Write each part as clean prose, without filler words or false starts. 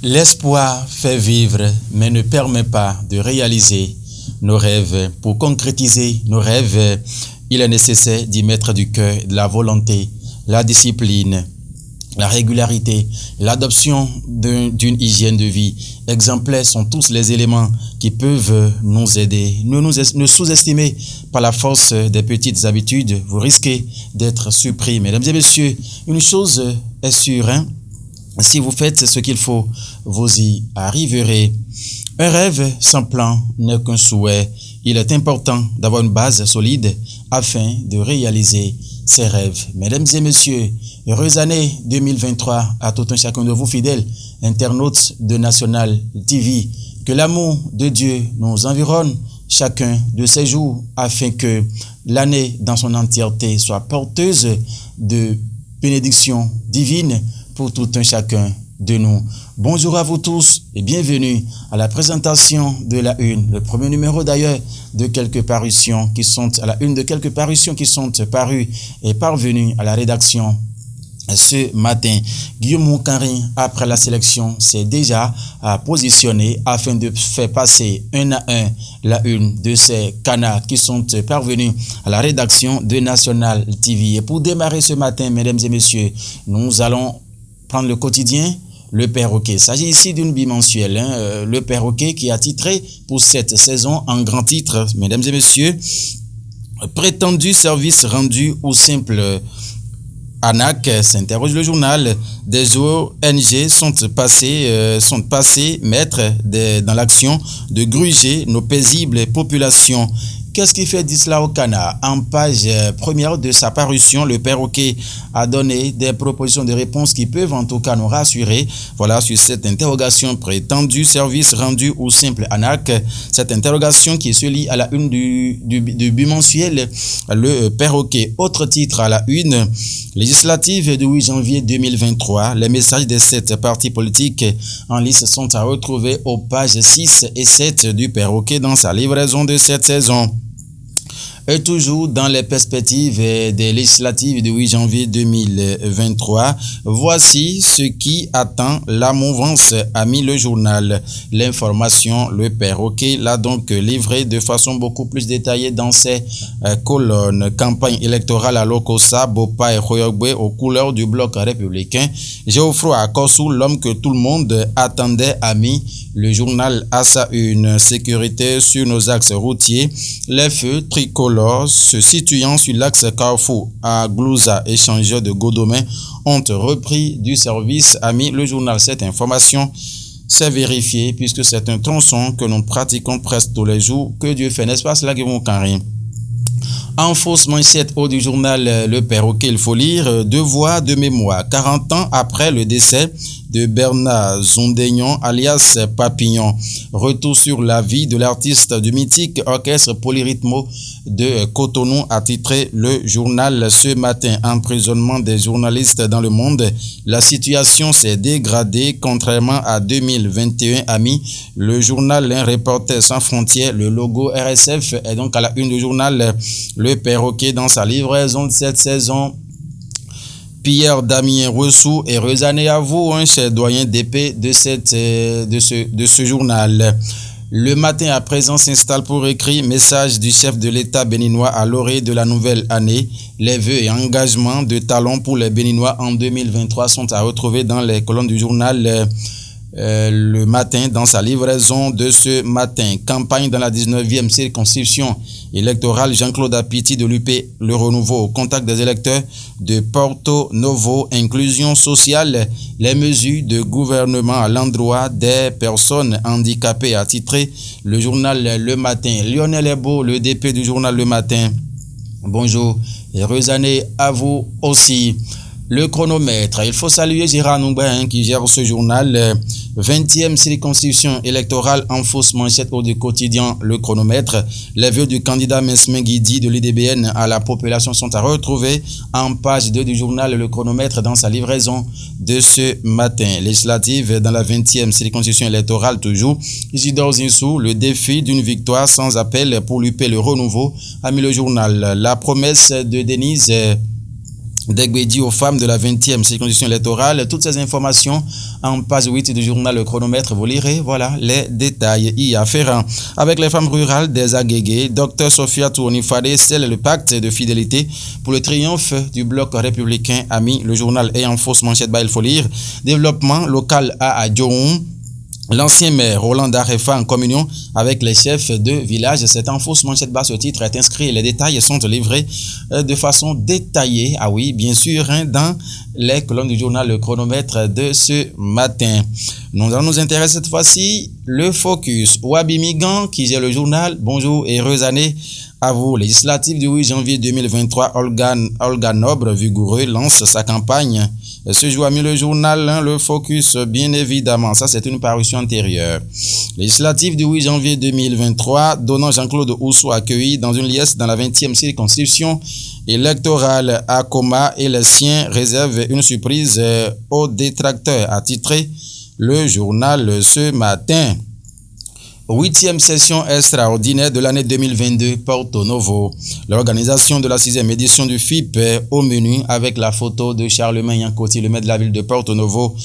L'espoir fait vivre, mais ne permet pas de réaliser nos rêves. Pour concrétiser nos rêves, il est nécessaire d'y mettre du cœur, de la volonté, la discipline, la régularité, l'adoption d'une hygiène de vie. Exemplaires sont tous les éléments qui peuvent nous aider. Ne sous-estimez pas la force des petites habitudes, vous risquez d'être surpris. Mesdames et messieurs, une chose est sûre, si vous faites ce qu'il faut, vous y arriverez. Un rêve sans plan n'est qu'un souhait. Il est important d'avoir une base solide afin de réaliser ses rêves. Mesdames et messieurs, heureuse année 2023 à tout un chacun de vous fidèles internautes de National TV. Que l'amour de Dieu nous environne chacun de ces jours afin que l'année dans son entièreté soit porteuse de bénédictions divines pour tout un chacun de nous. Bonjour à vous tous et bienvenue à la présentation de la Une, le premier numéro d'ailleurs de quelques parutions qui sont à la une de quelques parutions qui sont parues et parvenues à la rédaction ce matin. Guillaume Moukari, après la sélection, s'est déjà positionné afin de faire passer un à un la une de ces canards qui sont parvenus à la rédaction de National TV. Et pour démarrer ce matin, mesdames et messieurs, nous allons prendre le quotidien Le Perroquet. Il s'agit ici d'une bimensuelle. Le Perroquet qui a titré pour cette saison en grand titre, mesdames et messieurs, prétendu service rendu ou simple ANAC, s'interroge le journal. Des ONG sont passés maîtres dans l'action de gruger nos paisibles populations. Qu'est-ce qui fait d'Isla au canard? En page première de sa parution, Le Perroquet a donné des propositions de réponses qui peuvent en tout cas nous rassurer. Voilà, sur cette interrogation, prétendu service rendu ou simple ANAC. Cette interrogation qui se lie à la une du bimensuel Le Perroquet. Autre titre à la une, législative du 8 janvier 2023. Les messages des 7 partis politiques en lice sont à retrouver aux pages 6 et 7 du Perroquet dans sa livraison de cette saison. Et toujours dans les perspectives des législatives du 8 janvier 2023, voici ce qui attend la mouvance, a mis le journal. L'information, Le Perroquet l'a donc livré de façon beaucoup plus détaillée dans ses colonnes. Campagne électorale à Lokossa, Bopa et Khoyogbe aux couleurs du bloc républicain. Géoffroy Akossou, l'homme que tout le monde attendait, a mis le journal à sa une. Sécurité sur nos axes routiers. Les feux tricolores se situant sur l'axe Carrefour à Glouza, échangeur de Godomain, ont repris du service, a mis le journal. Cette information s'est vérifiée puisque c'est un tronçon que nous pratiquons presque tous les jours. Que Dieu fait, n'est-ce pas cela, Guillaume Moukari? En fausse manchette haut du journal Le Perroquet, il faut lire Devoir de mémoire. 40 ans après le décès de Bernard Zondeignon, alias Papillon. Retour sur la vie de l'artiste du mythique orchestre Polyrythmo de Cotonou, a titré le journal ce matin. Emprisonnement des journalistes dans le monde. La situation s'est dégradée contrairement à 2021, a mis le journal. Un reporter sans frontières. Le logo RSF est donc à la une du journal Le Perroquet dans sa livraison de cette saison. Pierre Damien Ressou, heureuse année à vous, cher doyen d'épée de ce journal. Le matin à présent s'installe pour écrire message du chef de l'État béninois à l'orée de la nouvelle année. Les vœux et engagements de talons pour les Béninois en 2023 sont à retrouver dans les colonnes du journal Le Matin dans sa livraison de ce matin. Campagne dans la 19e circonscription électorale. Jean-Claude Apiti de l'UP Le Renouveau au contact des électeurs de Porto Novo. Inclusion sociale, les mesures de gouvernement à l'endroit des personnes handicapées, a titré le journal Le Matin. Lionel Ebo, le DP du journal Le Matin. Bonjour, heureuse année à vous aussi. Le chronomètre, il faut saluer Gérard Noubin qui gère ce journal. 20e circonscription électorale en fausse manchette au du quotidien Le Chronomètre. Les vœux du candidat Mesmin Guidi de l'IDBN à la population sont à retrouver en page 2 du journal Le Chronomètre dans sa livraison de ce matin. Législative dans la 20e circonscription électorale toujours. Isidore Zinsou, le défi d'une victoire sans appel pour l'UP Le Renouveau, a mis le journal. La promesse de Denise d'Egbedi aux femmes de la 20e circonscription électorale. Toutes ces informations en page 8 du journal Le Chronomètre. Vous lirez, voilà, les détails y afférents. Avec les femmes rurales des Agégués, Dr Sophia Tourni-Fadé scelle le pacte de fidélité pour le triomphe du bloc républicain. Ami, le journal ayant fausse manchette, il faut lire. Développement local à Adjoum. L'ancien maire Roland Darefa en communion avec les chefs de village. C'est en fausse manchette bas. Ce titre est inscrit et les détails sont livrés de façon détaillée. Ah oui, bien sûr, dans les colonnes du journal Le Chronomètre de ce matin. Nous allons nous intéresser cette fois-ci le focus. Wabi Migan qui gère le journal. Bonjour et heureuse année à vous. Législative du 8 janvier 2023, Olga Nobre Vigoureux lance sa campagne. Ce jour a mis le journal, le focus, bien évidemment. Ça, c'est une parution antérieure. Législative du 8 janvier 2023, donnant Jean-Claude Ousso accueilli dans une liesse dans la 20e circonscription électorale à Coma et les siens réservent une surprise aux détracteurs, a titré le journal ce matin. 8e session extraordinaire de l'année 2022, Porto Novo. L'organisation de la 6e édition du FIP au menu avec la photo de Charlemagne Yankoti, le maire de la ville de Porto Novo.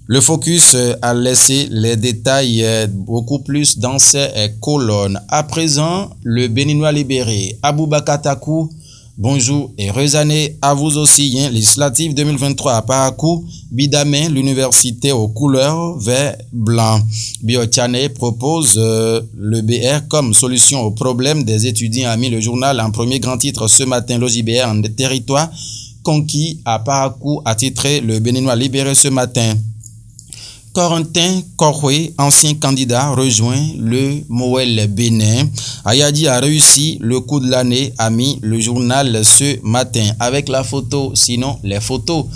Le focus a laissé les détails beaucoup plus dans ces colonnes. À présent, le Béninois libéré, Aboubakar Takou. Bonjour et heureuse année à vous aussi. Législative 2023 à Parakou, Bidamé, l'université aux couleurs vert blanc. Biotiane propose le BR comme solution au problème des étudiants. A mis le journal en premier grand titre ce matin. L'OJBR en territoire conquis à Parakou a titré le Béninois libéré ce matin. Corentin Korwe, ancien candidat, rejoint le Moël Bénin. Ayadi a réussi le coup de l'année, a mis le journal ce matin. Avec la photo, sinon les photos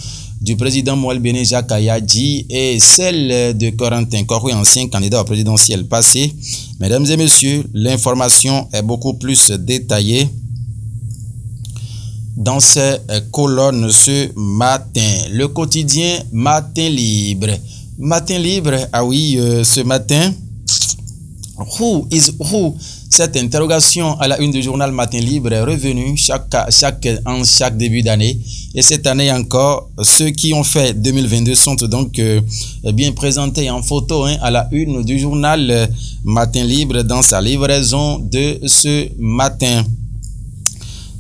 du président Moël Bénin Jacques Ayadi et celle de Corentin Korwe, ancien candidat au présidentiel passé. Mesdames et messieurs, l'information est beaucoup plus détaillée dans ces colonnes ce matin. Le quotidien Matin Libre. Matin Libre, ah oui, ce matin, who is who? Cette interrogation à la une du journal Matin Libre est revenue chaque début d'année. Et cette année encore, ceux qui ont fait 2022 sont donc bien présentés en photo à la une du journal Matin Libre dans sa livraison de ce matin.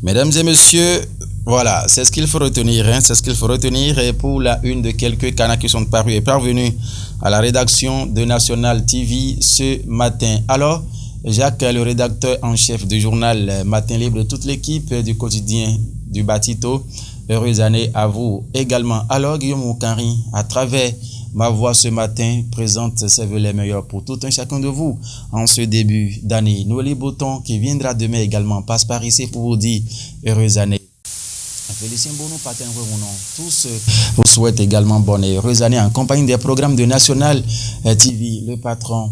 Mesdames et messieurs, voilà, c'est ce qu'il faut retenir. C'est ce qu'il faut retenir pour la une de quelques canaux qui sont parus et parvenus à la rédaction de National TV ce matin. Alors, Jacques, le rédacteur en chef du journal Matin Libre, et toute l'équipe du quotidien du Batito, heureuse année à vous également. Alors, Guillaume Oukari, à travers ma voix ce matin, présente ses vœux les meilleurs pour tout un chacun de vous en ce début d'année. Noël Bouton qui viendra demain également passe par ici pour vous dire heureuse année. Félicien Bono, Patin Remonon, tous vous souhaitent également bonne et heureuse année en compagnie des programmes de National TV. Le patron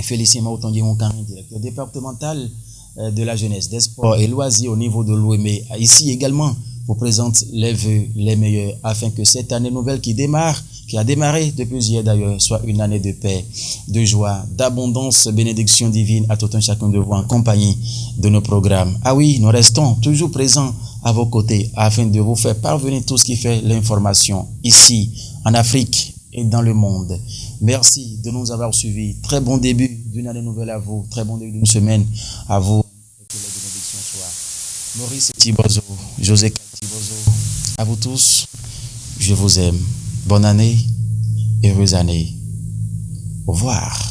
Félicien Maoutongi Moukari, directeur départemental de la jeunesse, des sports et loisirs au niveau de l'OME. Ici également, vous présente les vœux les meilleurs afin que cette année nouvelle qui a démarré depuis hier d'ailleurs, soit une année de paix, de joie, d'abondance, bénédiction divine à tout un chacun de vous en compagnie de nos programmes. Ah oui, nous restons toujours présents à vos côtés afin de vous faire parvenir tout ce qui fait l'information ici, en Afrique et dans le monde. Merci de nous avoir suivis. Très bon début d'une année nouvelle à vous. Très bon début d'une semaine à vous. Et que les bénédictions soient. Maurice Thibozo, José Thibozo, à vous tous, je vous aime. Bonne année, heureuse année. Au revoir.